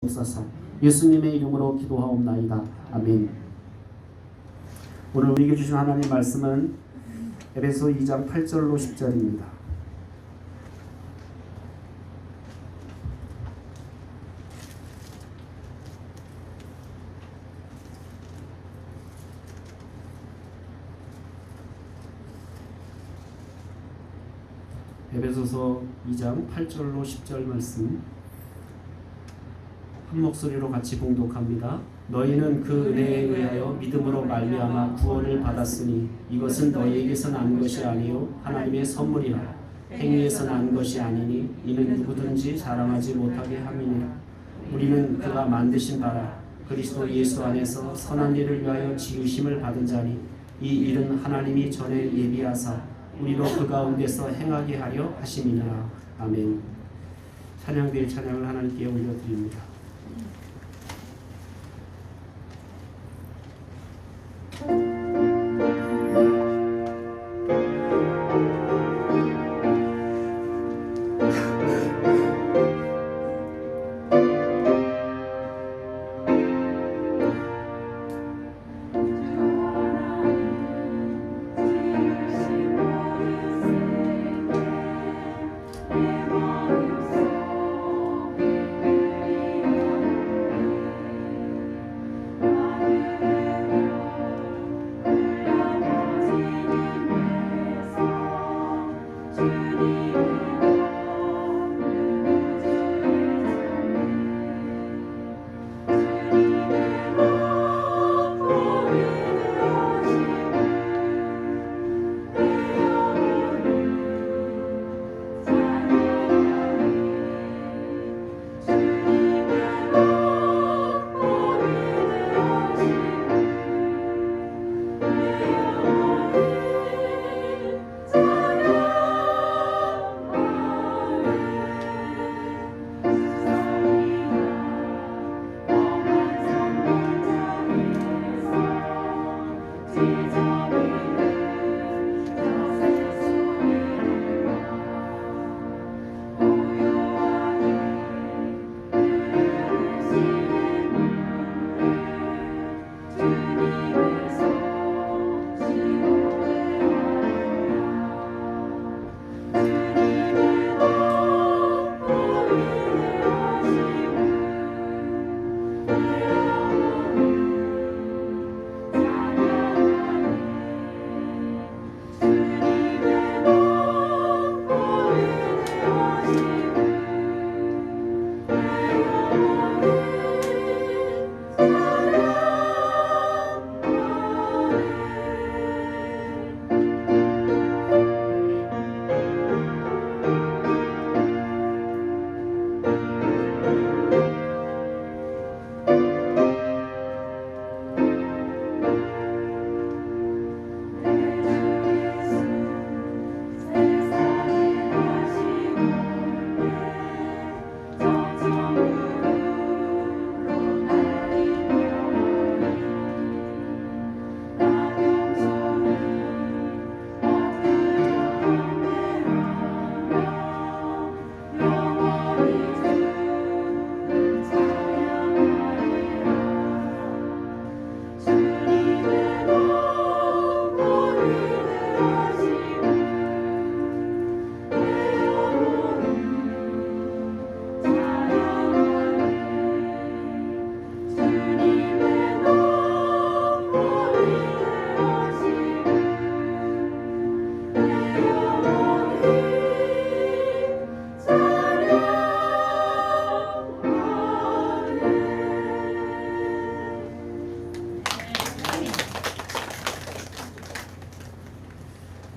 주옵소서. 예수님의 이름으로 기도하옵나이다. 아멘. 오늘 우리에게 주신 하나님 말씀은 에베소 2장 8절로 10절입니다. 에베소서 2장 8절로 10절 말씀 한 목소리로 같이 봉독합니다. 너희는 그 은혜에 의하여 믿음으로 말미암아 구원을 받았으니 이것은 너희에게서 난 것이 아니요 하나님의 선물이라. 행위에서 난 것이 아니니 이는 누구든지 자랑하지 못하게 함이니라. 우리는 그가 만드신 바라 그리스도 예수 안에서 선한 일을 위하여 지으심을 받은 자니 이 일은 하나님이 전에 예비하사 우리로 그 가운데서 행하게 하려 하심이니라. 아멘. 찬양대의 찬양을 하나님께 올려드립니다.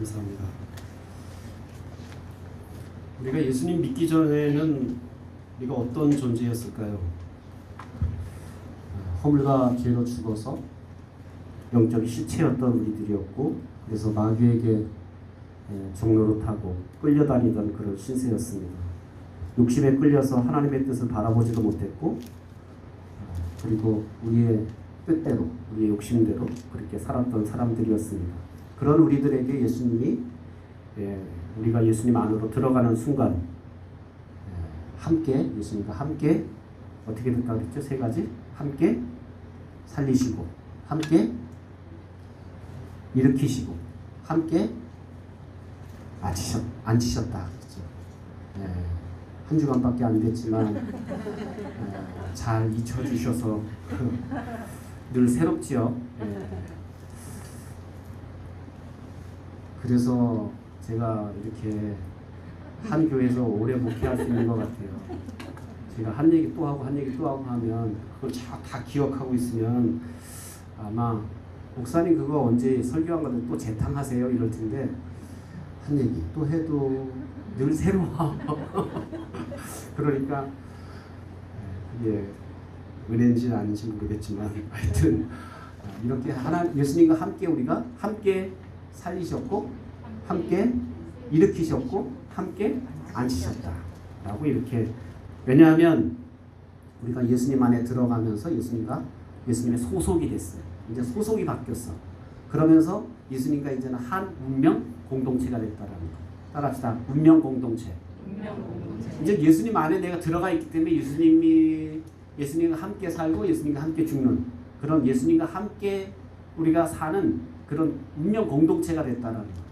감사합니다. 우리가 예수님 믿기 전에는 우리가 어떤 존재였을까요? 허물과 죄로 죽어서 영적 시체였던 우리들이었고, 그래서 마귀에게 종로로 타고 끌려다니던 그런 신세였습니다. 욕심에 끌려서 하나님의 뜻을 바라보지도 못했고, 그리고 우리의 뜻대로, 우리의 욕심대로 그렇게 살았던 사람들이었습니다. 그런 우리들에게 예수님이 우리가 예수님 안으로 들어가는 순간 함께 예수님과 함께 어떻게 됐다고 그랬죠? 세 가지. 함께 살리시고, 함께 일으키시고, 함께 앉히셨다. 그렇죠? 네, 한 주간밖에 안 됐지만 잘 잊혀주셔서 늘 새롭지요. 네. 그래서 제가 이렇게 한 교회에서 오래 목회할 수 있는 것 같아요. 제가 한 얘기 또 하고 한 얘기 또 하고 하면 그걸 다 기억하고 있으면 아마 목사님 그거 언제 설교한 거는 또 재탕하세요 이럴 텐데 한 얘기 또 해도 늘 새로워. 그러니까 그게 은혜인지 아닌지 모르겠지만 하여튼 이렇게 예수님과 함께 우리가 함께 살리셨고 함께 일으키셨고 함께 앉히셨다라고 이렇게. 왜냐하면 우리가 예수님 안에 들어가면서 예수님의 소속이 됐어요. 이제 소속이 바뀌었어. 그러면서 예수님과 이제는 한 운명 공동체가 됐다라는 거. 따라합시다. 운명 공동체. 이제 예수님 안에 내가 들어가 있기 때문에 예수님과 함께 살고 예수님과 함께 죽는 그런 예수님과 함께 우리가 사는 그런 운명 공동체가 됐다라는 거.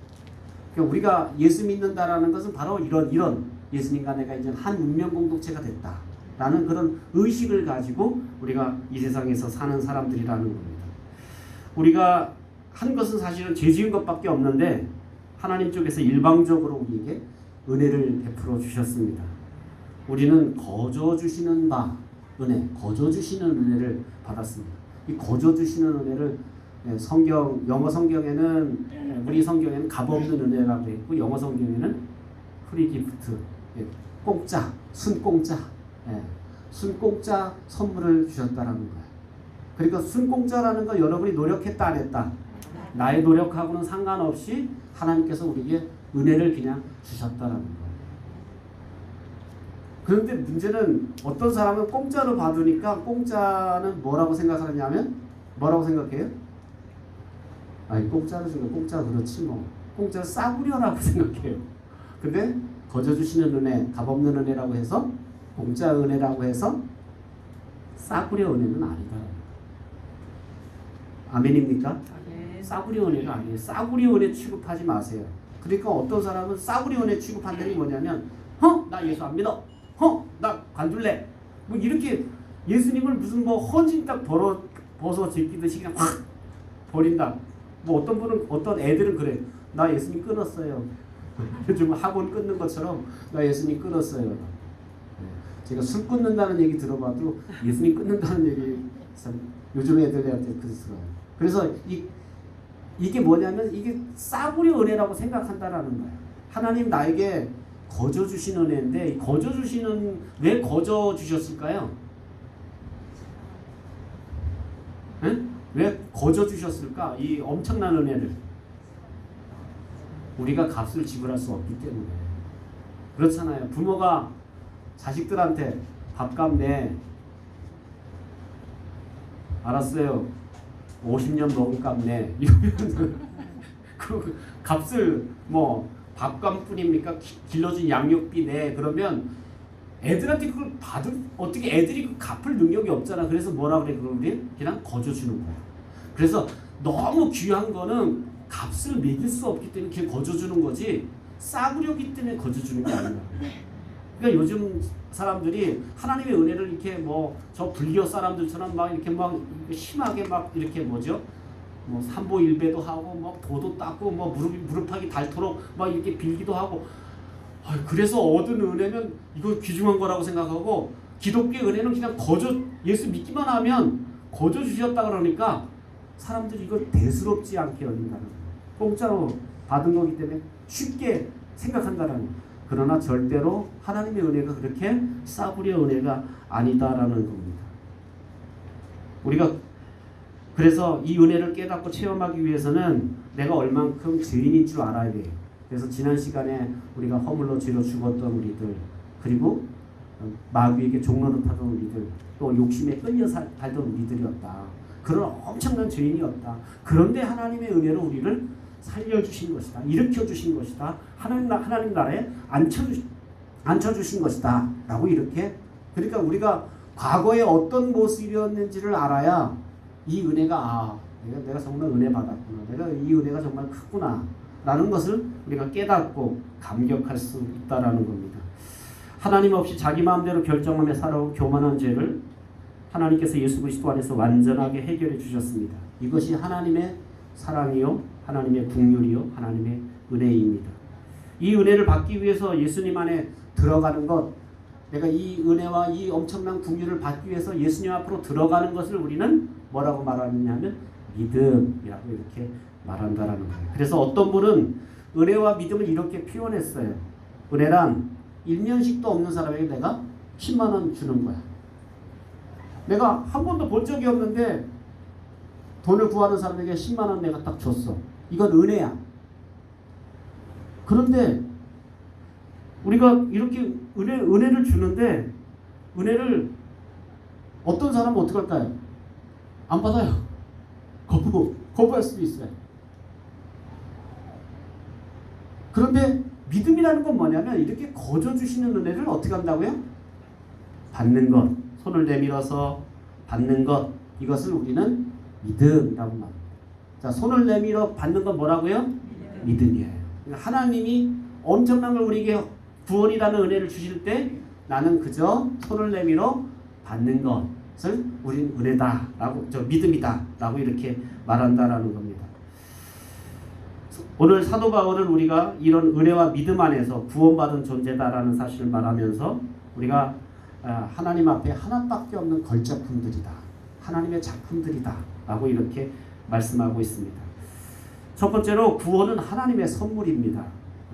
그러니까 우리가 예수 믿는다라는 것은 바로 이런 예수님과 내가 이제 한 운명 공동체가 됐다라는 그런 의식을 가지고 우리가 이 세상에서 사는 사람들이라는 겁니다. 우리가 한 것은 사실은 죄 지은 것밖에 없는데 하나님 쪽에서 일방적으로 우리에게 은혜를 베풀어 주셨습니다. 우리는 거저 주시는 거저 주시는 은혜를 받았습니다. 이 거저 주시는 은혜를 영어 성경에는 우리 성경에는 값없는 은혜라고 했고 영어 성경에는 프리 기프트, 공짜, 순공짜 선물을 주셨다라는 거예요. 그러니까 순공짜라는 거 여러분이 노력했다 안 했다 나의 노력하고는 상관없이 하나님께서 우리에게 은혜를 그냥 주셨다라는 거예요. 그런데 문제는 어떤 사람은 공짜로 받으니까 공짜는 뭐라고 생각하냐면 뭐라고 생각해요? 아니 공짜로 주면 공짜 그렇지 뭐 공짜 싸구려라고 생각해요. 근데 거저 주시는 은혜, 값없는 은혜라고 해서 공짜 은혜라고 해서 싸구려 은혜는 아니다. 아멘입니까? 싸구려 은혜가 아니에요. 싸구려 은혜 취급하지 마세요. 그러니까 어떤 사람은 싸구려 은혜 취급한다는 게 뭐냐면 나 예수 안 믿어. 나 관둘래. 뭐 이렇게 예수님을 무슨 뭐 헌신 딱 벗어 제끼듯이 그냥 확 버린다. 뭐 어떤 애들은 그래. 나 예수님 끊었어요. 요즘 학원 끊는 것처럼 나 예수님 끊었어요. 제가 술 끊는다는 얘기 들어봐도 예수님 끊는다는 얘기 요즘 애들한테 그랬어요. 그래서 이게 뭐냐면 이게 싸구려 은혜라고 생각한다라는 거예요. 하나님 나에게 거저 주신 은혜인데 왜 거저 주셨을까요? 왜 거저 주셨을까? 이 엄청난 은혜를 우리가 값을 지불할 수 없기 때문에 그렇잖아요. 부모가 자식들한테 밥값 내 알았어요. 50년 먹은 값 내 이러면 그 값을 뭐 밥값뿐입니까? 길러준 양육비 내 그러면 애들한테 그걸 어떻게 애들이 그 갚을 능력이 없잖아. 그래서 뭐라 그래 우리 그냥 거저 주는 거야. 그래서 너무 귀한 거는 값을 매길 수 없기 때문에 그냥 거저 주는 거지 싸구려기 때문에 거저 주는 게 아니야. 그러니까 요즘 사람들이 하나님의 은혜를 이렇게 뭐 저 불교 사람들처럼 막 이렇게 막 심하게 막 이렇게 뭐죠? 뭐 삼보일배도 하고 막 도도 닦고 뭐 무릎팍이 닳도록 막 이렇게 빌기도 하고 그래서 얻은 은혜면 이거 귀중한 거라고 생각하고 기독교의 은혜는 그냥 예수 믿기만 하면 거저 주셨다 그러니까 사람들이 이걸 대수롭지 않게 여긴다는 거예요. 공짜로 받은 거기 때문에 쉽게 생각한다는 거예요. 그러나 절대로 하나님의 은혜가 그렇게 싸구려 은혜가 아니다라는 겁니다. 우리가 그래서 이 은혜를 깨닫고 체험하기 위해서는 내가 얼만큼 죄인인 줄 알아야 돼요. 그래서 지난 시간에 우리가 허물로 죄로 죽었던 우리들 그리고 마귀에게 종노릇하던 우리들 또 욕심에 끌려 살던 우리들이었다. 그런 엄청난 죄인이었다. 그런데 하나님의 은혜로 우리를 살려주신 것이다. 일으켜주신 것이다. 하나님 나라에 앉혀주신 것이다. 라고 이렇게 그러니까 우리가 과거에 어떤 모습이었는지를 알아야 이 은혜가 내가 정말 은혜 받았구나. 내가 이 은혜가 정말 크구나. 라는 것을 우리가 깨닫고 감격할 수 있다라는 겁니다. 하나님 없이 자기 마음대로 결정하며 살아온 교만한 죄를 하나님께서 예수 그리스도 안에서 완전하게 해결해 주셨습니다. 이것이 하나님의 사랑이요, 하나님의 긍휼이요, 하나님의 은혜입니다. 이 은혜를 받기 위해서 예수님 안에 들어가는 것, 내가 이 은혜와 이 엄청난 긍휼을 받기 위해서 예수님 앞으로 들어가는 것을 우리는 뭐라고 말하느냐 하면 믿음이라고 이렇게 말한다라는 거예요. 그래서 어떤 분은 은혜와 믿음을 이렇게 표현했어요. 은혜란 일면식도 없는 사람에게 내가 10만 원 주는 거야. 내가 한 번도 본 적이 없는데 돈을 구하는 사람에게 10만 원 내가 딱 줬어. 이건 은혜야. 그런데 우리가 이렇게 은혜를 주는데 은혜를 어떤 사람은 어떻게 할까요? 안 받아요. 거부할 수도 있어요. 그런데 믿음이라는 건 뭐냐면 이렇게 거저 주시는 은혜를 어떻게 한다고요? 받는 것, 손을 내밀어서 받는 것, 이것을 우리는 믿음이라고 말합니다. 자, 손을 내밀어 받는 건 뭐라고요? 믿음이에요. 하나님이 엄청난 걸 우리에게 구원이라는 은혜를 주실 때 나는 그저 손을 내밀어 받는 것을 우리는 은혜다라고, 믿음이다라고 이렇게 말한다라는 겁니다. 오늘 사도 바울은 우리가 이런 은혜와 믿음 안에서 구원받은 존재다라는 사실을 말하면서 우리가 하나님 앞에 하나밖에 없는 걸작품들이다. 하나님의 작품들이다. 라고 이렇게 말씀하고 있습니다. 첫 번째로 구원은 하나님의 선물입니다.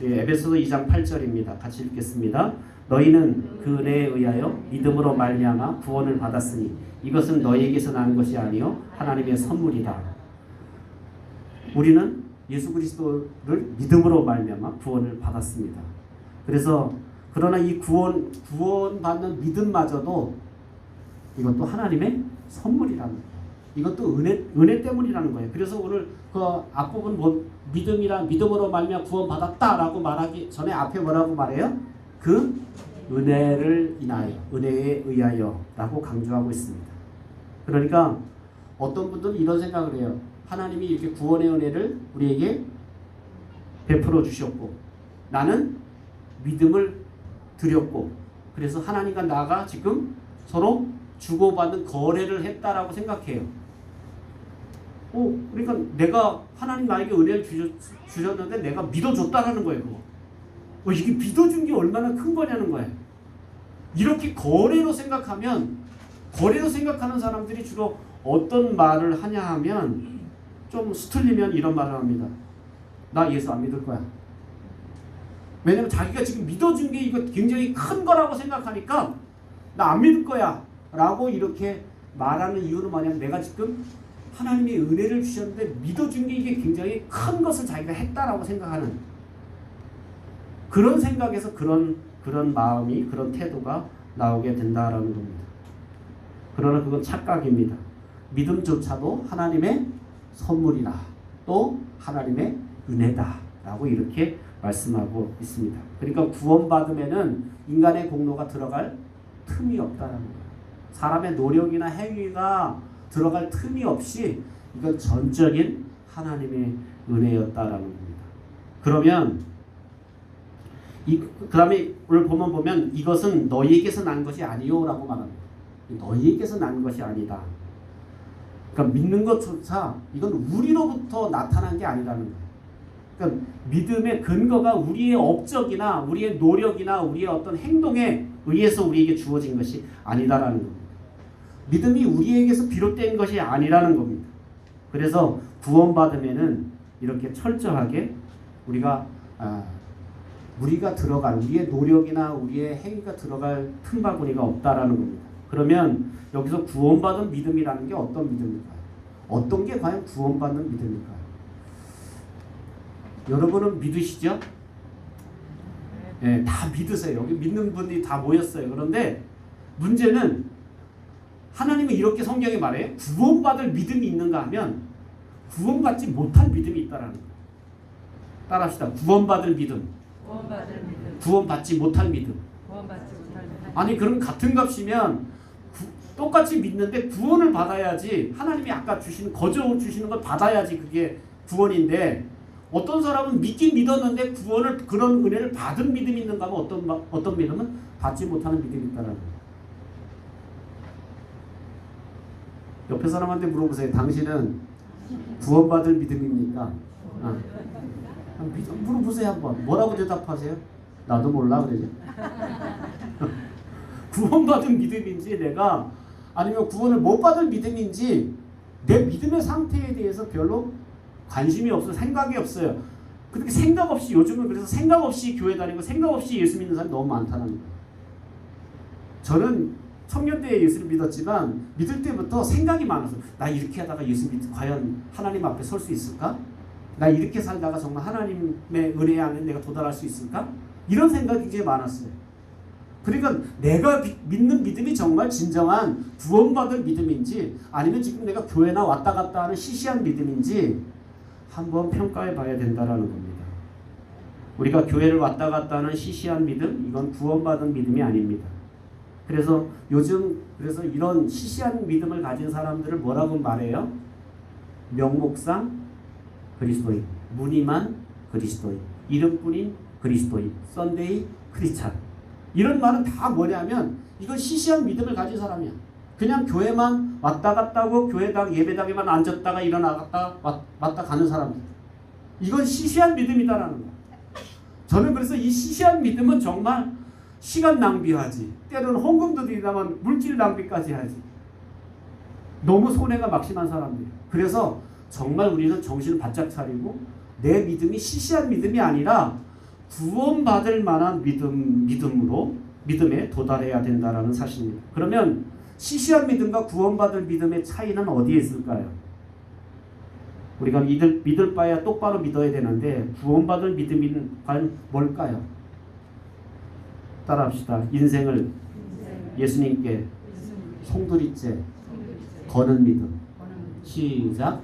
에베소서 2장 8절입니다. 같이 읽겠습니다. 너희는 그 은혜에 의하여 믿음으로 말미암아 구원을 받았으니 이것은 너희에게서 난 것이 아니요 하나님의 선물이다. 우리는 예수 그리스도를 믿음으로 말미암아 구원을 받았습니다. 그래서 그러나 이 구원받는 믿음마저도 이것도 하나님의 선물이라는 거예요. 이것도 은혜 때문이라는 거예요. 그래서 오늘 그 앞부분 믿음으로 말미암아 구원받았다라고 말하기 전에 앞에 뭐라고 말해요? 그 은혜를 인하여, 은혜에 의하여라고 강조하고 있습니다. 그러니까 어떤 분들은 이런 생각을 해요. 하나님이 이렇게 구원의 은혜를 우리에게 베풀어 주셨고 나는 믿음을 드렸고 그래서 하나님과 나가 지금 서로 주고받는 거래를 했다라고 생각해요. 그러니까 내가 하나님 나에게 은혜를 주셨는데 내가 믿어줬다라는 거예요. 그거. 이게 믿어준 게 얼마나 큰 거냐는 거예요. 이렇게 거래로 생각하는 사람들이 주로 어떤 말을 하냐 하면 좀 수틀리면 이런 말을 합니다. 나 예수 안 믿을 거야. 왜냐면 자기가 지금 믿어준 게 이거 굉장히 큰 거라고 생각하니까 나 안 믿을 거야 라고 이렇게 말하는 이유는 뭐냐면 내가 지금 하나님의 은혜를 주셨는데 믿어준 게 이게 굉장히 큰 것을 자기가 했다라고 생각하는 그런 생각에서 그런 마음이 그런 태도가 나오게 된다라는 겁니다. 그러나 그건 착각입니다. 믿음조차도 하나님의 선물이다. 또 하나님의 은혜다. 라고 이렇게 말씀하고 있습니다. 그러니까 구원받음에는 인간의 공로가 들어갈 틈이 없다는 거예요. 사람의 노력이나 행위가 들어갈 틈이 없이 이건 전적인 하나님의 은혜였다라는 겁니다. 그러면 그 다음에 오늘 보면 이것은 너희에게서 난 것이 아니요라고 말합니다. 너희에게서 난 것이 아니다. 그러니까 믿는 것조차 이건 우리로부터 나타난 게 아니라는 거예요. 그러니까 믿음의 근거가 우리의 업적이나 우리의 노력이나 우리의 어떤 행동에 의해서 우리에게 주어진 것이 아니다라는 겁니다. 믿음이 우리에게서 비롯된 것이 아니라는 겁니다. 그래서 구원받으면은 이렇게 철저하게 우리가 들어갈 우리의 노력이나 우리의 행위가 들어갈 틈바구니가 없다라는 겁니다. 그러면 여기서 구원받은 믿음이라는 게 어떤 믿음일까요? 어떤 게 과연 구원받는 믿음일까요? 여러분은 믿으시죠? 네, 다 믿으세요. 여기 믿는 분들이 다 모였어요. 그런데 문제는 하나님은 이렇게 성경에 말해요. 구원받을 믿음이 있는가 하면 구원받지 못할 믿음이 있다라는 거예요. 따라합시다. 구원받을 믿음. 구원받지 못할 믿음. 아니 그럼 같은 값이면 똑같이 믿는데 구원을 받아야지. 하나님이 아까 주시는 거저 주시는 걸 받아야지 그게 구원인데, 어떤 사람은 믿긴 믿었는데 구원을, 그런 은혜를 받은 믿음이 있는가 하면 어떤 믿음은 받지 못하는 믿음이 있다라는 거예요. 옆에 사람한테 물어보세요. 당신은 구원받을 믿음입니까? 물어보세요 한번. 뭐라고 대답하세요? 나도 몰라 그러죠. 구원받은 믿음인지 내가, 아니면 구원을 못 받을 믿음인지 내 믿음의 상태에 대해서 별로 관심이 없어요. 생각이 없어요. 그렇게 생각 없이, 요즘은 그래서 생각 없이 교회 다니고 생각 없이 예수 믿는 사람이 너무 많다는 거예요. 저는 청년 때에 예수를 믿었지만 믿을 때부터 생각이 많았어요. 나 이렇게 하다가 예수 과연 하나님 앞에 설 수 있을까? 나 이렇게 살다가 정말 하나님의 은혜 안에 내가 도달할 수 있을까? 이런 생각이 굉장히 많았어요. 그러니까 내가 믿는 믿음이 정말 진정한 구원받을 믿음인지, 아니면 지금 내가 교회나 왔다 갔다 하는 시시한 믿음인지 한번 평가해 봐야 된다라는 겁니다. 우리가 교회를 왔다 갔다 하는 시시한 믿음, 이건 구원받은 믿음이 아닙니다. 그래서 요즘 이런 시시한 믿음을 가진 사람들을 뭐라고 말해요? 명목상 그리스도인, 무늬만 그리스도인, 이름뿐인 그리스도인, 썬데이 크리스찬. 이런 말은 다 뭐냐면 이건 시시한 믿음을 가진 사람이야. 그냥 교회만 왔다 갔다 하고 교회당 예배당에만 앉았다가 일어나갔다 왔다 가는 사람들. 이건 시시한 믿음이다라는 거야. 저는 그래서 이 시시한 믿음은 정말 시간 낭비하지, 때로는 헌금도 드리다만 물질 낭비까지 하지. 너무 손해가 막심한 사람들이에요. 그래서 정말 우리는 정신을 바짝 차리고 내 믿음이 시시한 믿음이 아니라 구원받을 만한 믿음에 도달해야 된다라는 사실입니다. 그러면 시시한 믿음과 구원받을 믿음의 차이는 어디에 있을까요? 우리가 믿을 바야 똑바로 믿어야 되는데 구원받을 믿음은 과연 뭘까요? 따라합시다. 인생을 예수님께 송두리째 거는 믿음. 시작.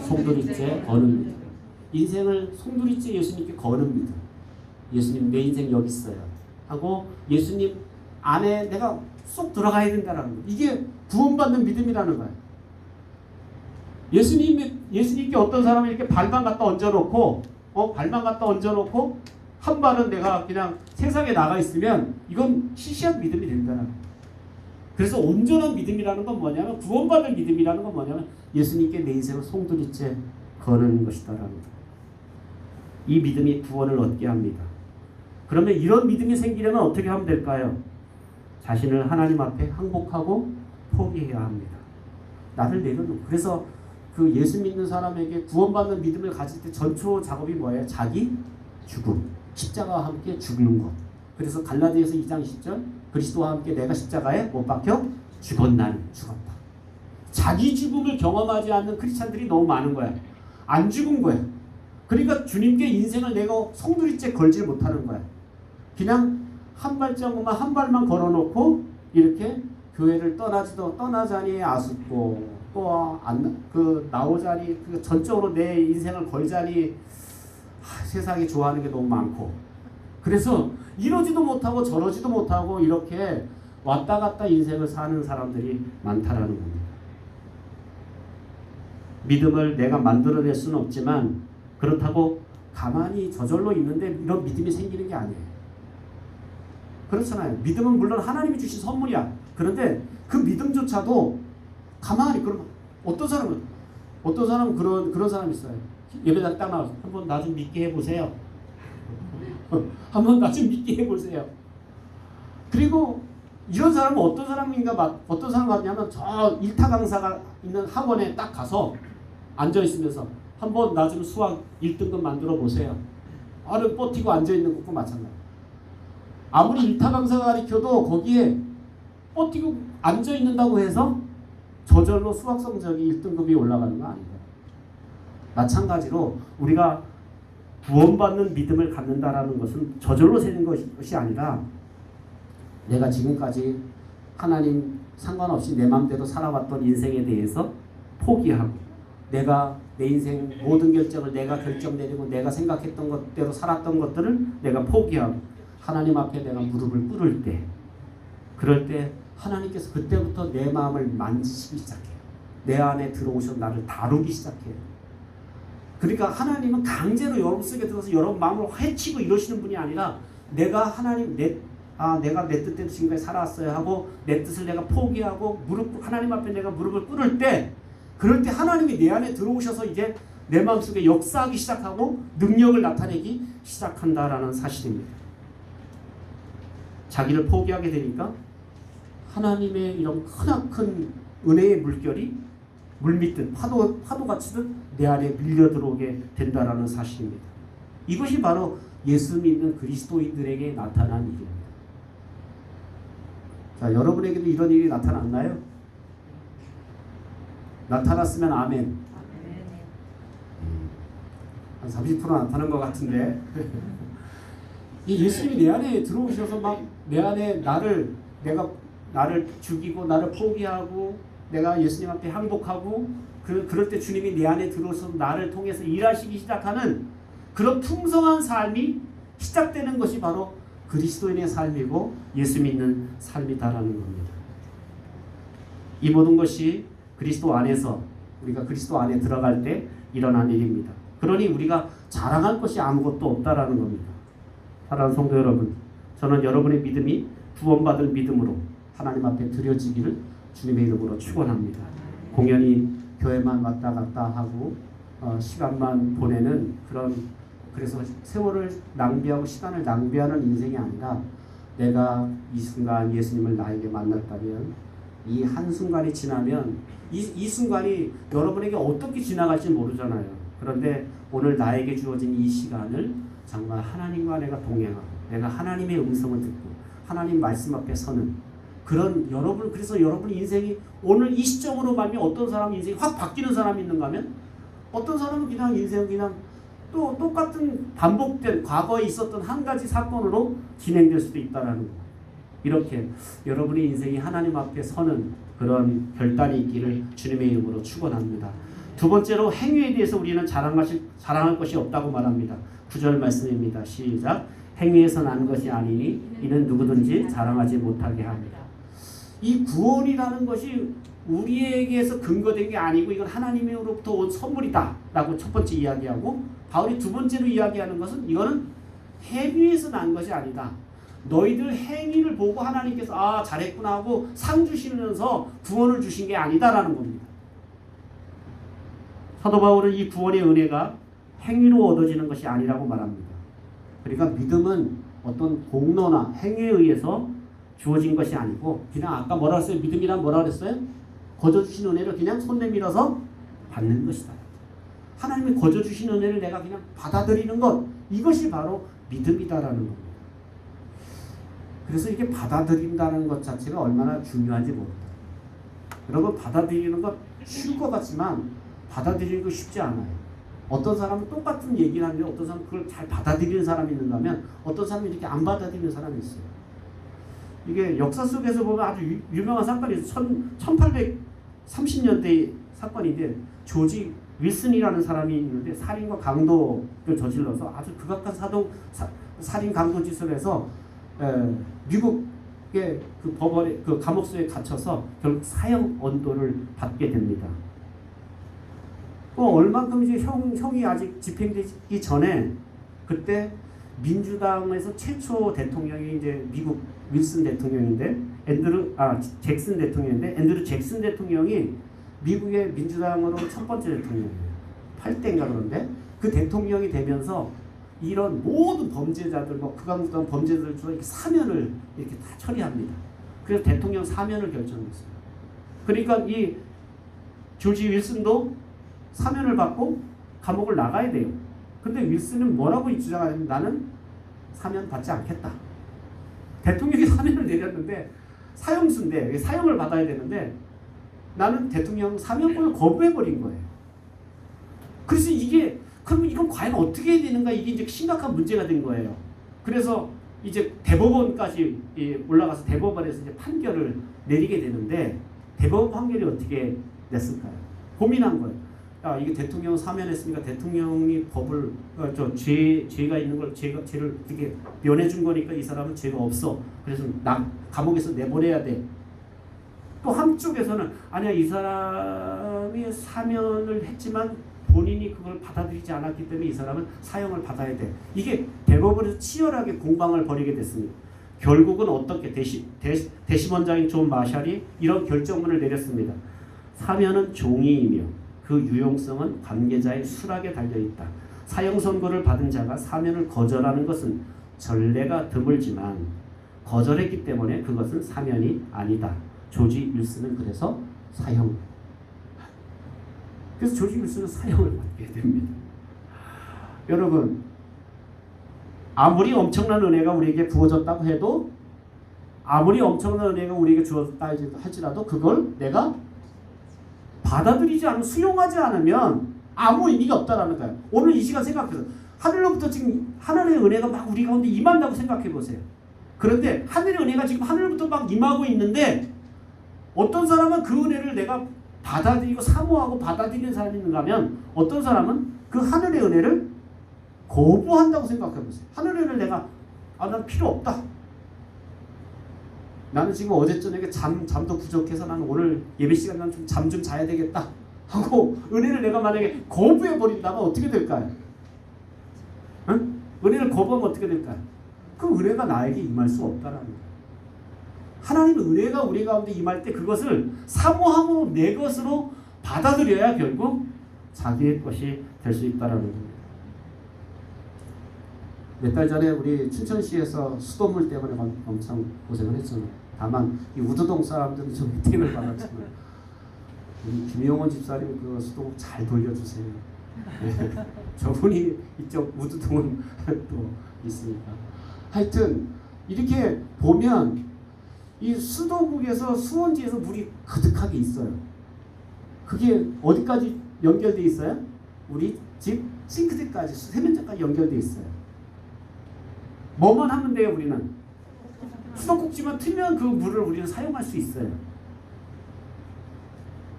송두리째 거는 믿음. 인생을 송두리째 예수님께 거는 믿음. 예수님, 내 인생 여기 있어요 하고 예수님 안에 내가 쏙 들어가야 된다는 거. 이게 구원받는 믿음이라는 거예요. 예수님께 어떤 사람이 이렇게 발만 갖다 얹어놓고 한 발은 내가 그냥 세상에 나가 있으면 이건 시시한 믿음이 된다는 거예요. 그래서 온전한 믿음이라는 건 뭐냐면, 구원받을 믿음이라는 건 뭐냐면 예수님께 내 인생을 송두리째 거는 것이다라는 거예요. 이 믿음이 구원을 얻게 합니다. 그러면 이런 믿음이 생기려면 어떻게 하면 될까요? 자신을 하나님 앞에 항복하고 포기해야 합니다. 나를 내려놓고. 그래서 그 예수 믿는 사람에게 구원받는 믿음을 가질 때 전초 작업이 뭐예요? 자기 죽음. 십자가와 함께 죽는 것. 그래서 갈라디아서 2장 10절, 그리스도와 함께 내가 십자가에 못 박혀 죽었나니 죽었다. 자기 죽음을 경험하지 않는 크리스찬들이 너무 많은 거야. 안 죽은 거야. 그러니까 주님께 인생을 내가 송두리째 걸지 못하는 거야. 그냥 한 발만 걸어놓고 이렇게 교회를 떠나자니 아쉽고, 또 나오자니 전적으로 내 인생을 걸자니 세상이 좋아하는 게 너무 많고, 그래서 이러지도 못하고 저러지도 못하고 이렇게 왔다 갔다 인생을 사는 사람들이 많다라는 겁니다. 믿음을 내가 만들어낼 수는 없지만 그렇다고 가만히 저절로 있는데 이런 믿음이 생기는 게 아니에요. 그렇잖아요. 믿음은 물론 하나님이 주신 선물이야. 그런데 그 믿음조차도 가만히, 그러면 어떤 사람은 그런 사람이 있어요. 예배당 딱 나와서 한번 나 좀 믿게 해보세요. 한번 나 좀 믿게 해보세요. 그리고 이런 사람은 어떤 사람 같냐면 저 일타 강사가 있는 학원에 딱 가서 앉아있으면서 한번 나 좀 수학 1등급 만들어 보세요. 아래 버티고 앉아있는 것과 마찬가지. 아무리 일타 강사가 가르쳐도 거기에 버티고 앉아있는다고 해서 저절로 수학 성적이 1등급이 올라가는 거 아니에요. 마찬가지로 우리가 구원받는 믿음을 갖는다라는 것은 저절로 세는 것이 아니라 내가 지금까지 하나님 상관없이 내 마음대로 살아왔던 인생에 대해서 포기하고, 내가 내 인생 모든 결정을 내가 결정내리고 내가 생각했던 것대로 살았던 것들을 내가 포기하고 하나님 앞에 내가 무릎을 꿇을 때, 그럴 때 하나님께서 그때부터 내 마음을 만지시기 시작해요. 내 안에 들어오셔서 나를 다루기 시작해요. 그러니까 하나님은 강제로 여러분 속에 들어서 여러분 마음을 해치고 이러시는 분이 아니라 내가 하나님 내가 내 뜻대로 지금까지 살아왔어야 하고 내 뜻을 내가 포기하고 하나님 앞에 내가 무릎을 꿇을 때, 그럴 때 하나님이 내 안에 들어오셔서 이제 내 마음속에 역사하기 시작하고 능력을 나타내기 시작한다라는 사실입니다. 자기를 포기하게 되니까 하나님의 이런 크나큰 은혜의 물결이 물밀듯 파도같이듯 내 안에 밀려 들어오게 된다라는 사실입니다. 이것이 바로 예수 믿는 그리스도인들에게 나타난 일입니다. 자, 여러분에게도 이런 일이 나타났나요? 나타났으면 아멘. 한 30% 나타난 것 같은데 이 예수님이 내 안에 들어오셔서 막 내 안에 나를 죽이고 나를 포기하고 내가 예수님 앞에 항복하고 그럴 때 주님이 내 안에 들어오셔서 나를 통해서 일하시기 시작하는 그런 풍성한 삶이 시작되는 것이 바로 그리스도인의 삶이고 예수 믿는 삶이다라는 겁니다. 이 모든 것이 그리스도 안에서 우리가 그리스도 안에 들어갈 때 일어난 일입니다. 그러니 우리가 자랑할 것이 아무것도 없다라는 겁니다. 사랑하는 성도 여러분, 저는 여러분의 믿음이 구원받을 믿음으로 하나님 앞에 드려지기를 주님의 이름으로 축원합니다. 공연히 교회만 왔다 갔다 하고 시간만 보내는 그래서 세월을 낭비하고 시간을 낭비하는 인생이 아니라 내가 이 순간 예수님을 나에게 만났다면 이 한순간이 지나면 이 순간이 여러분에게 어떻게 지나갈지 모르잖아요. 그런데 오늘 나에게 주어진 이 시간을 정말 하나님과 내가 동행하고 내가 하나님의 음성을 듣고 하나님 말씀 앞에 서는 그래서 여러분 인생이 오늘 이 시점으로 말미 어떤 사람 인생이 확 바뀌는 사람이 있는가 하면 어떤 사람은 그냥 인생 그냥 또 똑같은 반복된 과거에 있었던 한 가지 사건으로 진행될 수도 있다라는 거. 이렇게 여러분의 인생이 하나님 앞에 서는 그런 결단이 있기를 주님의 이름으로 축원합니다. 두 번째로 행위에 대해서 우리는 자랑할 것이 없다고 말합니다. 9절 말씀입니다. 시작. 행위에서 난 것이 아니니 이는 누구든지 자랑하지 못하게 합니다. 이 구원이라는 것이 우리에게서 근거된 게 아니고 이건 하나님으로부터 온 선물이다 라고 첫 번째 이야기하고, 바울이 두 번째로 이야기하는 것은 이거는 행위에서 난 것이 아니다. 너희들 행위를 보고 하나님께서 잘했구나 하고 상 주시면서 구원을 주신 게 아니다라는 겁니다. 사도 바울은 이 구원의 은혜가 행위로 얻어지는 것이 아니라고 말합니다. 그러니까 믿음은 어떤 공로나 행위에 의해서 주어진 것이 아니고 그냥 아까 뭐라 했어요? 믿음이란 뭐라 그랬어요? 거저 주신 은혜를 그냥 손 내밀어서 받는 것이다. 하나님이 거저 주신 은혜를 내가 그냥 받아들이는 것, 이것이 바로 믿음이다라는 겁니다. 그래서 이게 받아들인다는 것 자체가 얼마나 중요한지 모릅니다. 여러분, 받아들이는 것 쉬울 것 같지만 받아들이는 거 쉽지 않아요. 어떤 사람은 똑같은 얘기를 하는데 어떤 사람은 그걸 잘 받아들이는 사람이 있는가 하면 어떤 사람은 이렇게 안 받아들이는 사람이 있어요. 이게 역사 속에서 보면 아주 유명한 사건이 1830년대 사건인데, 조지 윌슨이라는 사람이 있는데 살인과 강도를 저질러서 아주 극악한 살인 강도 짓을 해서 미국의 그 법원에 그 감옥소에 갇혀서 결국 사형 언도를 받게 됩니다. 얼만큼 이제 형이 아직 집행되기 전에 그때 민주당에서 최초 대통령이 이제 미국 윌슨 대통령인데 잭슨 대통령인데, 앤드루 잭슨 대통령이 미국의 민주당으로 첫 번째 대통령이에요. 8대인가 그런데 그 대통령이 되면서 이런 모든 범죄자들, 극악무도한 범죄자들 중에 이렇게 사면을 이렇게 다 처리합니다. 그래서 대통령 사면을 결정했어요. 그러니까 이 조지 윌슨도 사면을 받고 감옥을 나가야 돼요. 근데 윌슨은 뭐라고 주장하냐면 나는 사면 받지 않겠다. 대통령이 사면을 내렸는데 사형수인데 사형을 받아야 되는데 나는 대통령 사면권을 거부해버린 거예요. 그래서 그러면 이건 과연 어떻게 해야 되는가, 이게 이제 심각한 문제가 된 거예요. 그래서 이제 대법원까지 올라가서 대법원에서 이제 판결을 내리게 되는데, 대법원 판결이 어떻게 냈을까요? 고민한 거예요. 이게 대통령 사면했으니까 대통령이 법을 죄가 있는 걸 죄를 어떻게 면해준 거니까 이 사람은 죄가 없어. 그래서 감옥에서 내보내야 돼. 또 한쪽에서는 아니야, 이 사람이 사면을 했지만 본인이 그걸 받아들이지 않았기 때문에 이 사람은 사형을 받아야 돼. 이게 대법원에서 치열하게 공방을 벌이게 됐습니다. 결국은 어떻게 대심원장인 존 마샬이 이런 결정문을 내렸습니다. 사면은 종이이며 그 유용성은 관계자의 수락에 달려있다. 사형 선고를 받은 자가 사면을 거절하는 것은 전례가 드물지만 거절했기 때문에 그것은 사면이 아니다. 조지 윌슨은 그래서 사형. 그래서 조지 윌슨은 사형을 받게 됩니다. 여러분, 아무리 엄청난 은혜가 우리에게 부어졌다고 해도, 아무리 엄청난 은혜가 우리에게 주어졌다 할지라도 그걸 내가 받아들이지 않으면, 수용하지 않으면 아무 의미가 없다라는 거예요. 오늘 이 시간 생각해서 하늘로부터 지금 하늘의 은혜가 막 우리 가운데 임한다고 생각해 보세요. 그런데 하늘의 은혜가 지금 하늘로부터 막 임하고 있는데 어떤 사람은 그 은혜를 내가 받아들이고 사모하고 받아들이는 사람이 있는가 하면, 어떤 사람은 그 하늘의 은혜를 거부한다고 생각해 보세요. 하늘의 은혜를 내가 난 필요 없다. 나는 지금 어제 저녁에 잠도 부족해서 나는 오늘 예배 시간 잠 좀 자야 되겠다 하고 은혜를 내가 만약에 거부해 버린다면 어떻게 될까요? 응? 은혜를 거부하면 어떻게 될까요? 그 은혜가 나에게 임할 수 없다라는 거예요. 하나님의 은혜가 우리 가운데 임할 때 그것을 사모함으로 내 것으로 받아들여야 결국 자기의 것이 될 수 있다라는 겁니다. 몇 달 전에 우리 춘천시에서 수돗물 때문에 엄청 고생을 했잖아요. 다만 이 우두동 사람들은 좀 혜택을 받았지만 우리 김용원 집사님 그 수돗물 잘 돌려주세요. 네. 저분이 이쪽 우두동은 또 있으니까. 하여튼 이렇게 보면 이 수도국에서 수원지에서 물이 가득하게 있어요. 그게 어디까지 연결돼 있어요? 우리 집 싱크대까지, 세면대까지 연결돼 있어요. 뭐만 하면 돼요, 우리는. 수도꼭지만 틀면 그 물을 우리는 사용할 수 있어요.